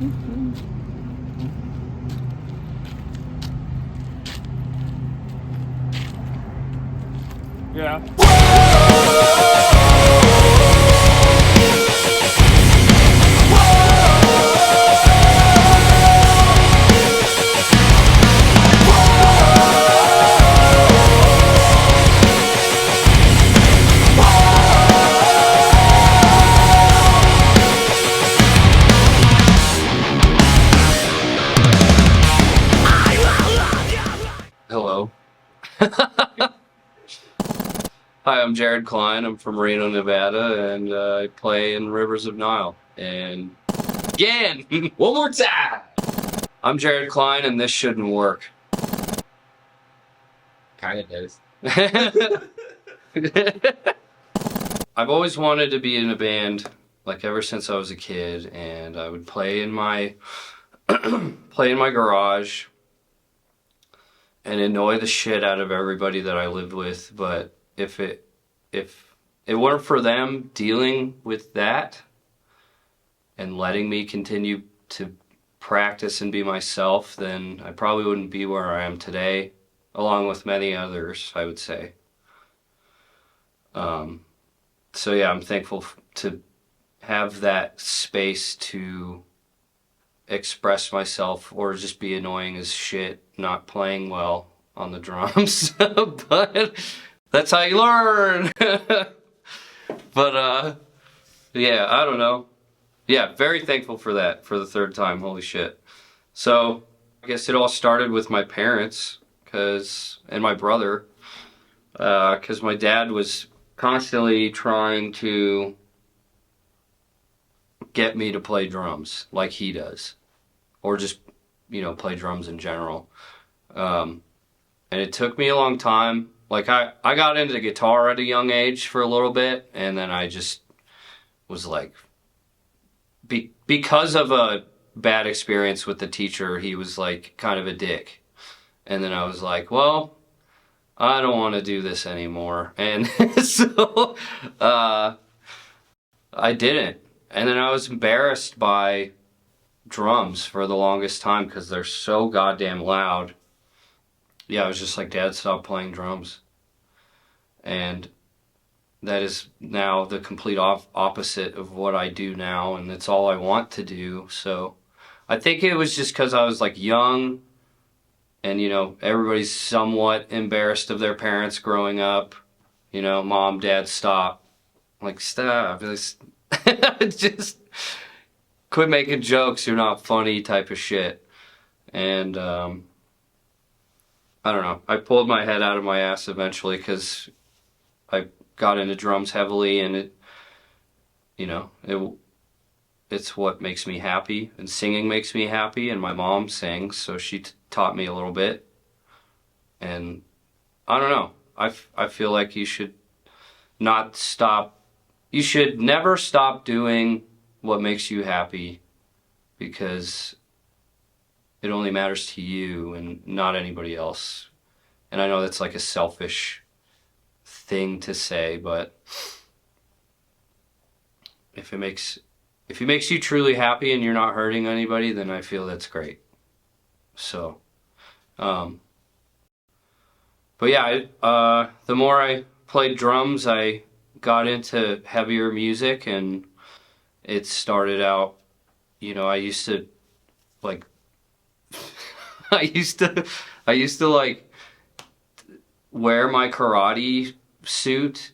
Yeah. Hello. Hi, I'm Jared Klein. I'm from Reno, Nevada, and I play in Rivers of Nile. And again, one more time. I'm Jared Klein, and this shouldn't work. Kinda does. I've always wanted to be in a band, like ever since I was a kid, and I would play in my play in my garage and annoy the shit out of everybody that I lived with. But if it weren't for them dealing with that and letting me continue to practice and be myself, then I probably wouldn't be where I am today, along with many others, I would say. So yeah, I'm thankful to have that space to express myself or just be annoying as shit, not playing well on the drums. But that's how you learn. But yeah, I don't know. Yeah, very thankful for that for the third time. Holy shit. So I guess it all started with my parents and my brother, because my dad was constantly trying to get me to play drums like he does, or just, play drums in general. And it took me a long time. Like I got into guitar at a young age for a little bit, and then I just was like, because of a bad experience with the teacher, he was like kind of a dick. And then I was like, well, I don't want to do this anymore. And so I didn't. And then I was embarrassed by drums for the longest time because they're so goddamn loud. Yeah, I was just like, Dad, stop playing drums. And that is now the complete opposite of what I do now, and it's all I want to do. So I think it was just because I was like young, and everybody's somewhat embarrassed of their parents growing up. Mom, Dad, stop. I'm like, stop. Just quit making jokes. You're not funny type of shit. And I don't know. I pulled my head out of my ass eventually because I got into drums heavily, and it's what makes me happy, and singing makes me happy, and my mom sings, so she taught me a little bit. And I don't know. I feel like you should never stop doing what makes you happy, because it only matters to you and not anybody else. And I know that's like a selfish thing to say, but if it makes you truly happy and you're not hurting anybody, then I feel that's great. So but yeah, the more I played drums, I got into heavier music, and it started out, I used to like I used to like wear my karate suit,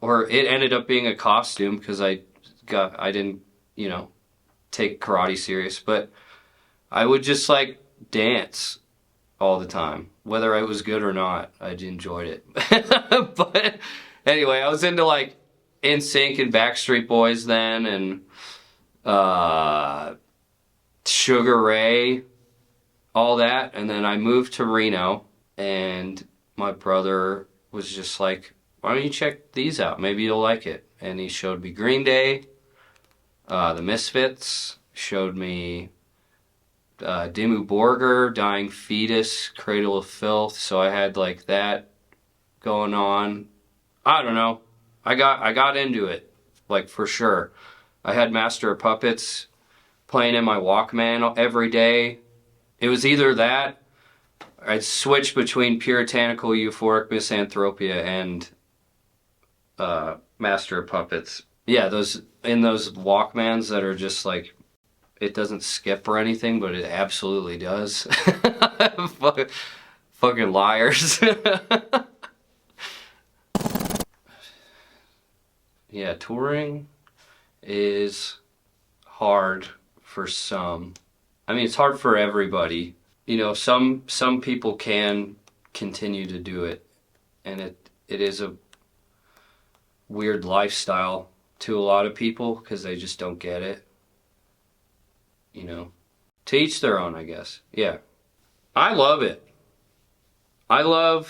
or it ended up being a costume because I didn't, take karate serious, but I would just like dance all the time, whether I was good or not. I enjoyed it. But anyway, I was into like NSYNC and Backstreet Boys then, and Sugar Ray, all that. And then I moved to Reno, and my brother was just like, why don't you check these out? Maybe you'll like it. And he showed me Green Day, the Misfits, showed me Dimmu Borgir, Dying Fetus, Cradle of Filth. So I had like that going on. I don't know. I got into it, like, for sure. I had Master of Puppets playing in my Walkman every day. It was either that, or I'd switch between Puritanical Euphoric Misanthropia and Master of Puppets. Yeah, those Walkmans that are just like, it doesn't skip or anything, but it absolutely does. Fucking liars. Yeah, touring is hard for some. I mean, it's hard for everybody. You know, some people can continue to do it, and it is a weird lifestyle to a lot of people because they just don't get it. You know, to each their own, I guess. Yeah, I love it. I don't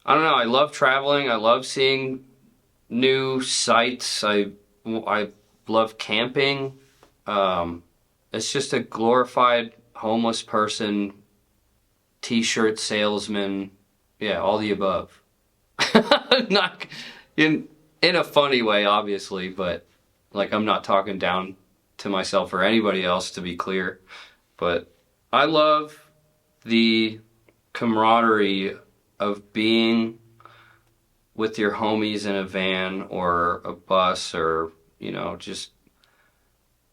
know. I love traveling. I love seeing new sights. I love camping. It's just a glorified homeless person, t-shirt salesman. Yeah, all the above. Not in a funny way, obviously, but like I'm not talking down to myself or anybody else, to be clear. But I love the camaraderie of being with your homies in a van or a bus, or, you know, just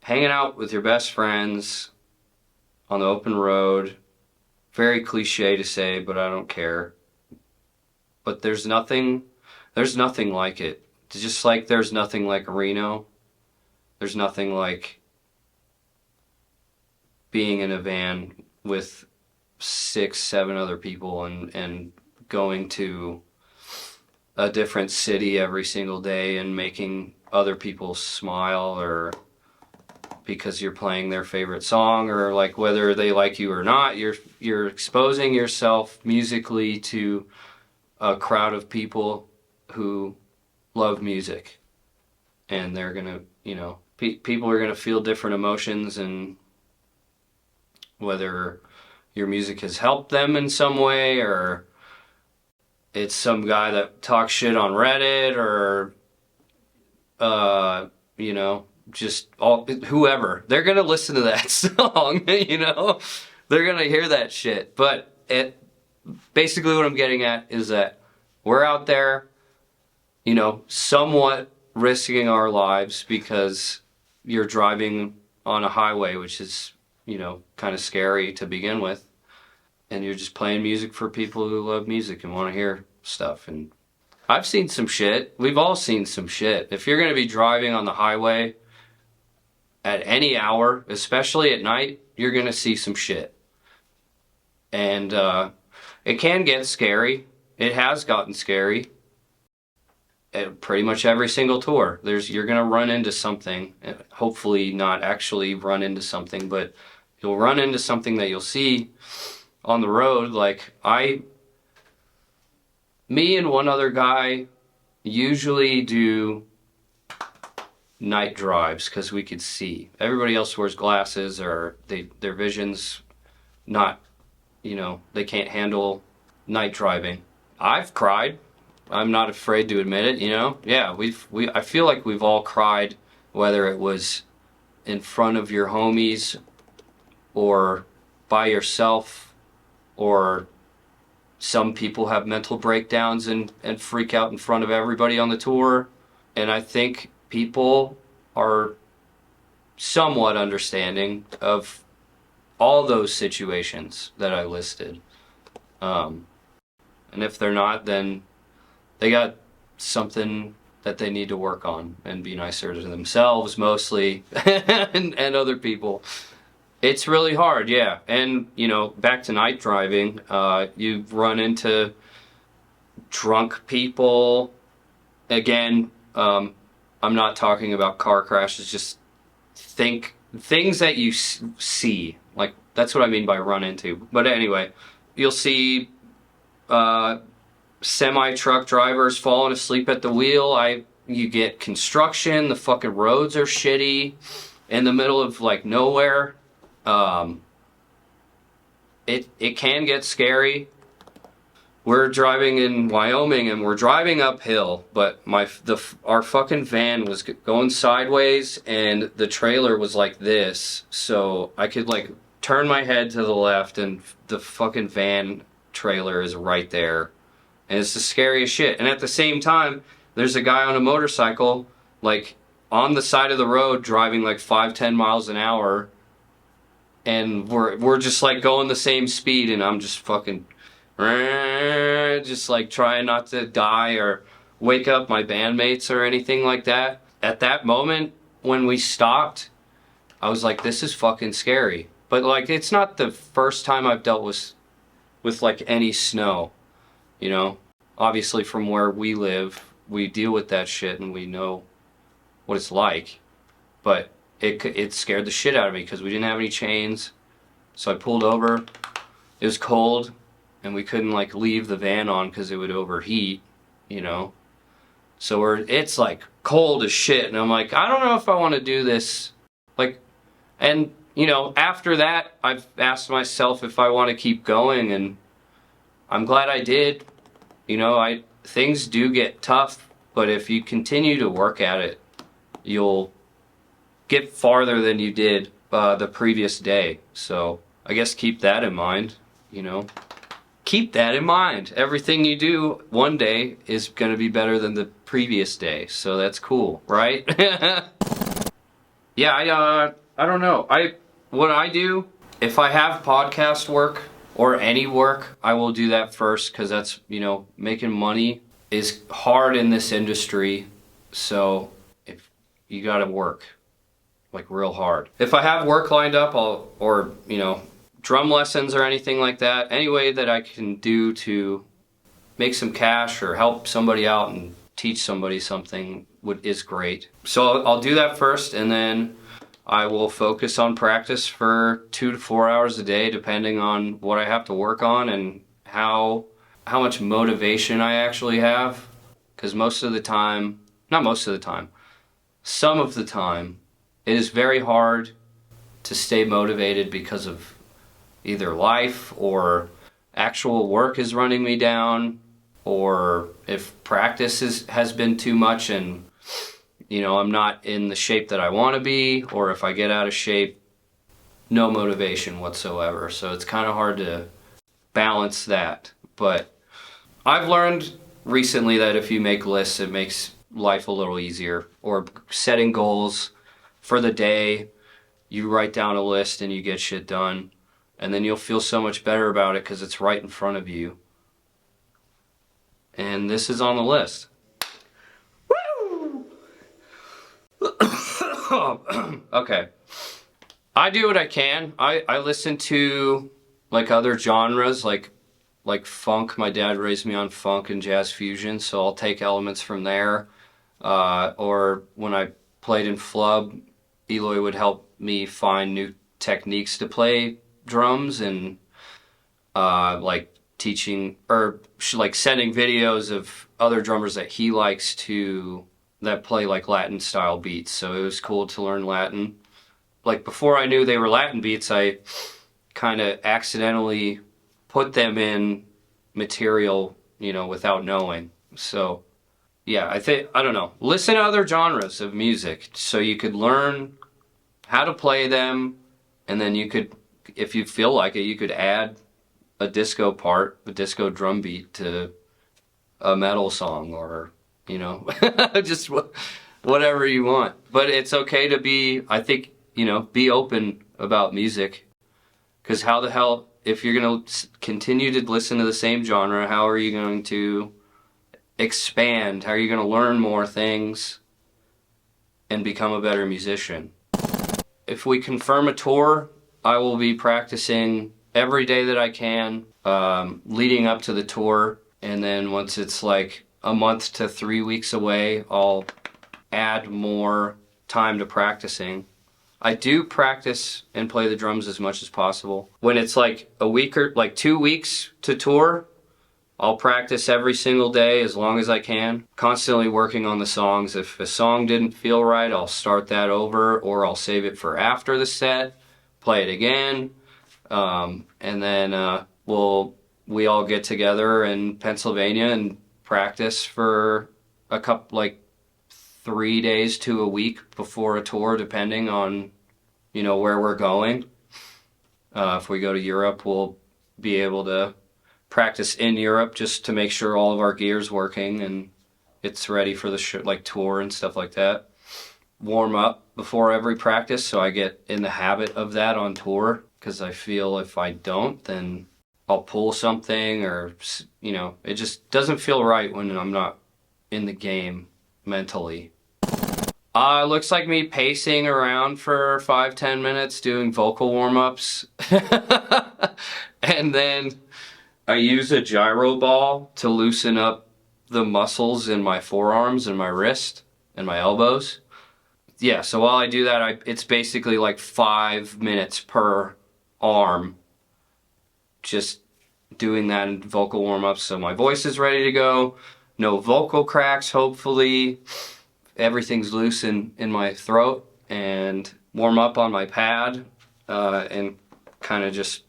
hanging out with your best friends on the open road. Very cliche to say, but I don't care. But there's nothing like it. Just like there's nothing like Reno. There's nothing like being in a van with 6, 7 other people and going to a different city every single day and making other people smile, or because you're playing their favorite song, or like whether they like you or not, you're exposing yourself musically to a crowd of people who love music, and they're gonna, you know, people are gonna feel different emotions, and whether your music has helped them in some way, or it's some guy that talks shit on Reddit, or you know, just whoever, they're gonna listen to that song. You know, they're gonna hear that shit. But basically what I'm getting at is that we're out there, you know, somewhat risking our lives because you're driving on a highway, which is, you know, kind of scary to begin with. And you're just playing music for people who love music and want to hear stuff. And I've seen some shit. We've all seen some shit. If you're going to be driving on the highway at any hour, especially at night, you're going to see some shit. And it can get scary. It has gotten scary. At pretty much every single tour, you're going to run into something. Hopefully not actually run into something, but you'll run into something that you'll see on the road. Like me and one other guy usually do night drives because we could see. Everybody else wears glasses, or their vision's not, you know, they can't handle night driving. I've cried. I'm not afraid to admit it, you know? Yeah, I feel like we've all cried, whether it was in front of your homies, or by yourself, or some people have mental breakdowns and freak out in front of everybody on the tour. And I think people are somewhat understanding of all those situations that I listed. And if they're not, then they got something that they need to work on and be nicer to themselves mostly, and other people. It's really hard, yeah. And, you know, back to night driving, you run into drunk people. Again, I'm not talking about car crashes, just things that you see. Like, that's what I mean by run into. But anyway, you'll see semi-truck drivers falling asleep at the wheel. You get construction, the fucking roads are shitty, in the middle of like nowhere. It can get scary. we're driving in Wyoming and we're driving uphill, but our fucking van was going sideways and the trailer was like this, so I could like turn my head to the left and the fucking van trailer is right there. And it's the scariest shit. And at the same time, there's a guy on a motorcycle like on the side of the road driving like 5-10 miles an hour, and we're just like going the same speed, and I'm just fucking just like trying not to die or wake up my bandmates or anything like that. At that moment when we stopped, I was like, this is fucking scary. But like, it's not the first time I've dealt with like any snow, you know. Obviously from where we live, we deal with that shit and we know what it's like. But it scared the shit out of me because we didn't have any chains. So I pulled over. It was cold and we couldn't like leave the van on because it would overheat, you know. So it's like cold as shit, and I'm like, I don't know if I want to do this. Like, and you know, after that, I've asked myself if I want to keep going, and I'm glad I did. You know, things do get tough, but if you continue to work at it, you'll get farther than you did the previous day. So I guess keep that in mind, you know. Keep that in mind. Everything you do one day is going to be better than the previous day. So that's cool, right? Yeah, I don't know. What I do, if I have podcast work or any work, I will do that first, because that's, you know, making money is hard in this industry. So if you got to work like real hard. If I have work lined up, or you know, drum lessons or anything like that, any way that I can do to make some cash or help somebody out and teach somebody something is great. So I'll do that first, and then I will focus on practice for 2 to 4 hours a day, depending on what I have to work on and how much motivation I actually have. Because most of the time, not most of the time, some of the time, it is very hard to stay motivated because of either life or actual work is running me down, or if practice has been too much and, you know, I'm not in the shape that I want to be, or if I get out of shape, no motivation whatsoever. So it's kind of hard to balance that. But I've learned recently that if you make lists, it makes life a little easier. Or setting goals for the day, you write down a list and you get shit done. And then you'll feel so much better about it because it's right in front of you. And this is on the list. Woo! Okay. I do what I can. I listen to like other genres, like funk. My dad raised me on funk and jazz fusion, so I'll take elements from there. Or when I played in Flub, Eloy would help me find new techniques to play drums, and like teaching, or like sending videos of other drummers that he likes that play like Latin style beats. So it was cool to learn Latin. Like before I knew they were Latin beats, I kind of accidentally put them in material, you know, without knowing. So yeah, I don't know, listen to other genres of music so you could learn how to play them, and then you could, if you feel like it, you could add a disco drum beat to a metal song, or, you know, just whatever you want. But it's okay to be, I think, you know, be open about music, because how the hell, if you're going to continue to listen to the same genre, how are you going to expand? How are you going to learn more things and become a better musician? If we confirm a tour, I will be practicing every day that I can, leading up to the tour. And then once it's like a month to 3 weeks away, I'll add more time to practicing. I do practice and play the drums as much as possible. When it's like a week or like 2 weeks to tour, I'll practice every single day as long as I can, constantly working on the songs. If a song didn't feel right, I'll start that over, or I'll save it for after the set, play it again, and then we'll we all get together in Pennsylvania and practice for a couple, like 3 days to a week before a tour, depending on, where we're going. If we go to Europe, we'll be able to practice in Europe just to make sure all of our gear's working and it's ready for the like tour and stuff like that. Warm up before every practice so I get in the habit of that on tour, because I feel if I don't, then I'll pull something, or it just doesn't feel right when I'm not in the game mentally. Looks like me pacing around for 5-10 minutes doing vocal warm-ups. And then I use a gyro ball to loosen up the muscles in my forearms and my wrist and my elbows. Yeah, so while I do that, it's basically like 5 minutes per arm, just doing that in vocal warm-ups so my voice is ready to go. No vocal cracks, hopefully. Everything's loose in my throat, and warm up on my pad and kind of just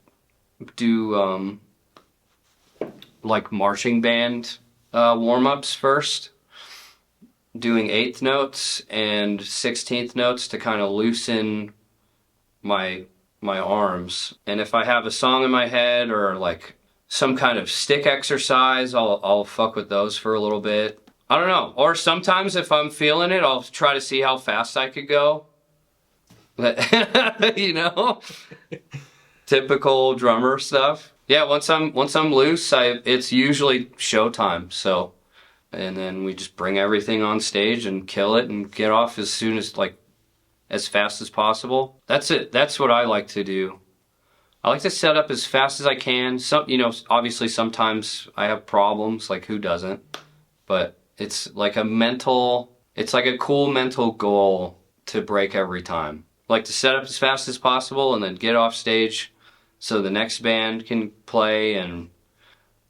do like marching band warm-ups first, doing 8th notes and 16th notes to kind of loosen my arms. And if I have a song in my head or like some kind of stick exercise, I'll fuck with those for a little bit. I don't know. Or sometimes if I'm feeling it, I'll try to see how fast I could go. Typical drummer stuff. Yeah, once I'm loose, it's usually showtime. So, and then we just bring everything on stage and kill it and get off as soon as, like, as fast as possible. That's it. That's what I like to do. I like to set up as fast as I can. Obviously sometimes I have problems, like who doesn't? But it's like it's like a cool mental goal to break every time. Like to set up as fast as possible and then get off stage so the next band can play and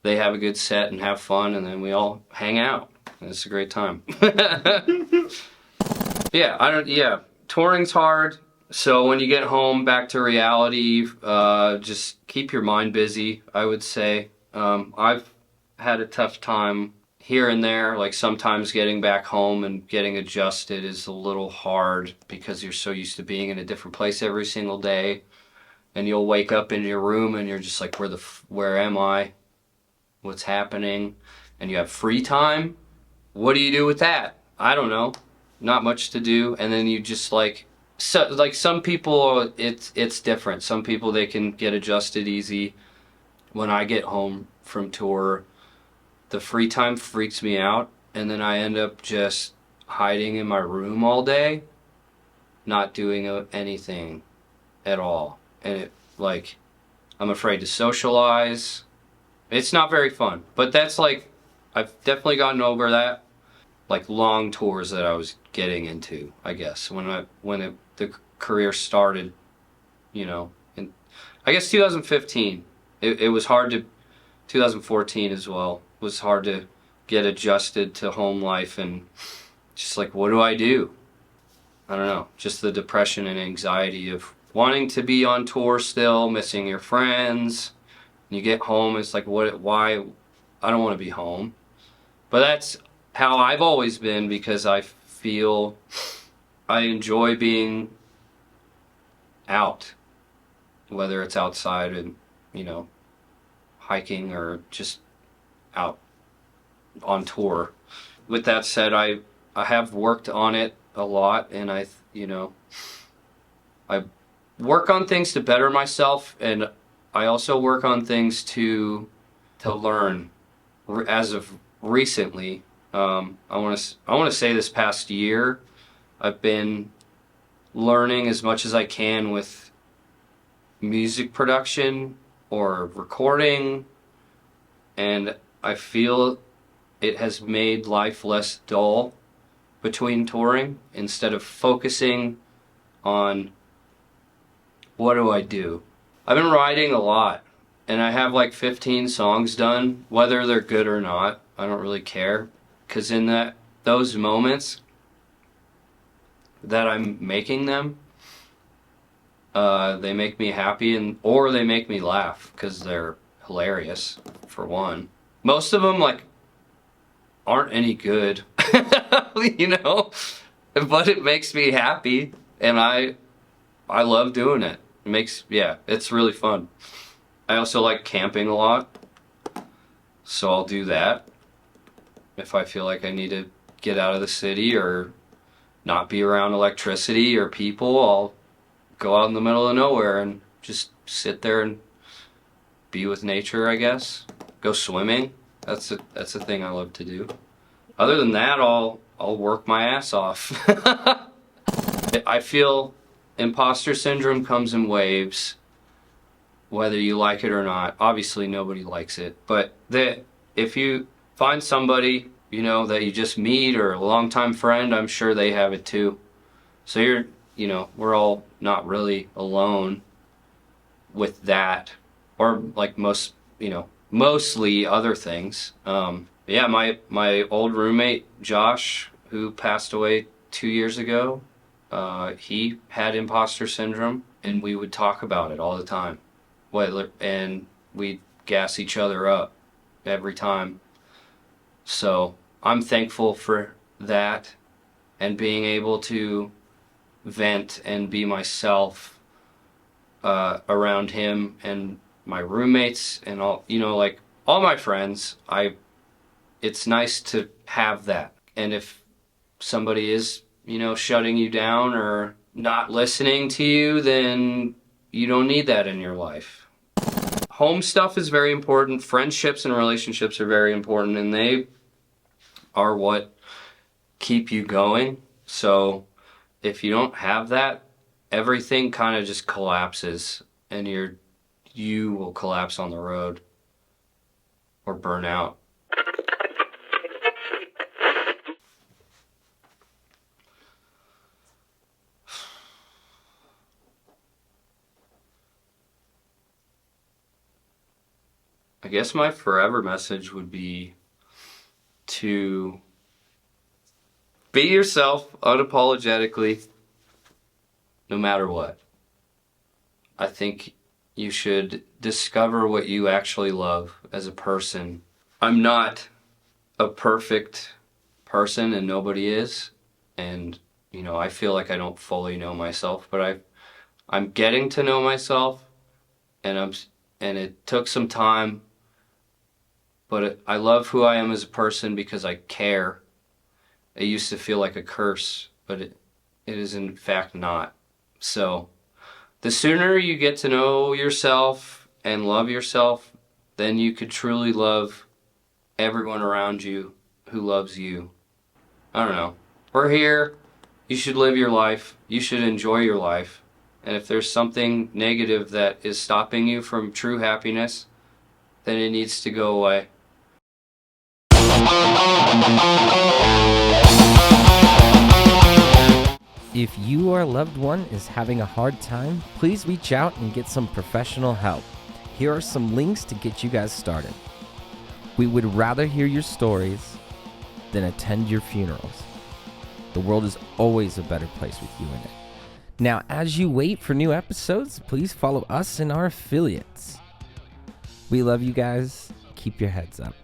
they have a good set and have fun, and then we all hang out. And it's a great time. Yeah, touring's hard. So when you get home, back to reality, just keep your mind busy, I would say. I've had a tough time here and there, like sometimes getting back home and getting adjusted is a little hard because you're so used to being in a different place every single day. And you'll wake up in your room and you're just like, where am I? What's happening? And you have free time. What do you do with that? I don't know. Not much to do. And then you just like some people, it's different. Some people, they can get adjusted easy. When I get home from tour, the free time freaks me out, and then I end up just hiding in my room all day, not doing anything at all. And I'm afraid to socialize. It's not very fun, but that's like, I've definitely gotten over that. Like long tours that I was getting into, I guess, when the career started, in I guess 2015. It was hard to, 2014 as well, was hard to get adjusted to home life and just like, what do I do? I don't know, just the depression and anxiety of wanting to be on tour still, missing your friends. You get home, it's like, why? I don't want to be home. But that's how I've always been, because I feel I enjoy being out, whether it's outside and, hiking or just out on tour. With that said, I have worked on it a lot, and I work on things to better myself, and I also work on things to learn. As of recently, I want to say this past year, I've been learning as much as I can with music production or recording, and I feel it has made life less dull between touring, instead of focusing on what do I do. I've been writing a lot, and I have like 15 songs done. Whether they're good or not, I don't really care, because in those moments that I'm making them, they make me happy, or they make me laugh because they're hilarious, for one. Most of them, like, aren't any good, you know? But it makes me happy, and I love doing it. It's really fun. I also like camping a lot, so I'll do that. If I feel like I need to get out of the city or not be around electricity or people, I'll go out in the middle of nowhere and just sit there and be with nature, I guess. Go swimming. That's a thing I love to do. Other than that, I'll work my ass off. I feel imposter syndrome comes in waves, whether you like it or not. Obviously nobody likes it, but if you find somebody, you know, that you just meet or a longtime friend, I'm sure they have it too. So we're all not really alone with that, or like mostly other things. Yeah, my old roommate, Josh, who passed away 2 years ago, he had imposter syndrome, and we would talk about it all the time. And we'd gas each other up every time. So I'm thankful for that, and being able to vent and be myself around him and my roommates and all, like all my friends. It's nice to have that. And if somebody is, shutting you down or not listening to you, then you don't need that in your life. Home stuff is very important. Friendships and relationships are very important, and they are what keep you going. So if you don't have that, everything kind of just collapses, and you will collapse on the road or burn out. I guess my forever message would be to be yourself unapologetically, no matter what. I think you should discover what you actually love as a person. I'm not a perfect person, and nobody is. And, I feel like I don't fully know myself, but I'm getting to know myself, and it took some time. But I love who I am as a person because I care. It used to feel like a curse, but it is in fact not. So the sooner you get to know yourself and love yourself, then you could truly love everyone around you who loves you. I don't know. We're here. You should live your life. You should enjoy your life. And if there's something negative that is stopping you from true happiness, then it needs to go away. If your loved one is having a hard time, please reach out and get some professional help. Here are some links to get you guys started. We would rather hear your stories than attend your funerals. The world is always a better place with you in it. Now, as you wait for new episodes, please follow us and our affiliates. We love you guys. Keep your heads up.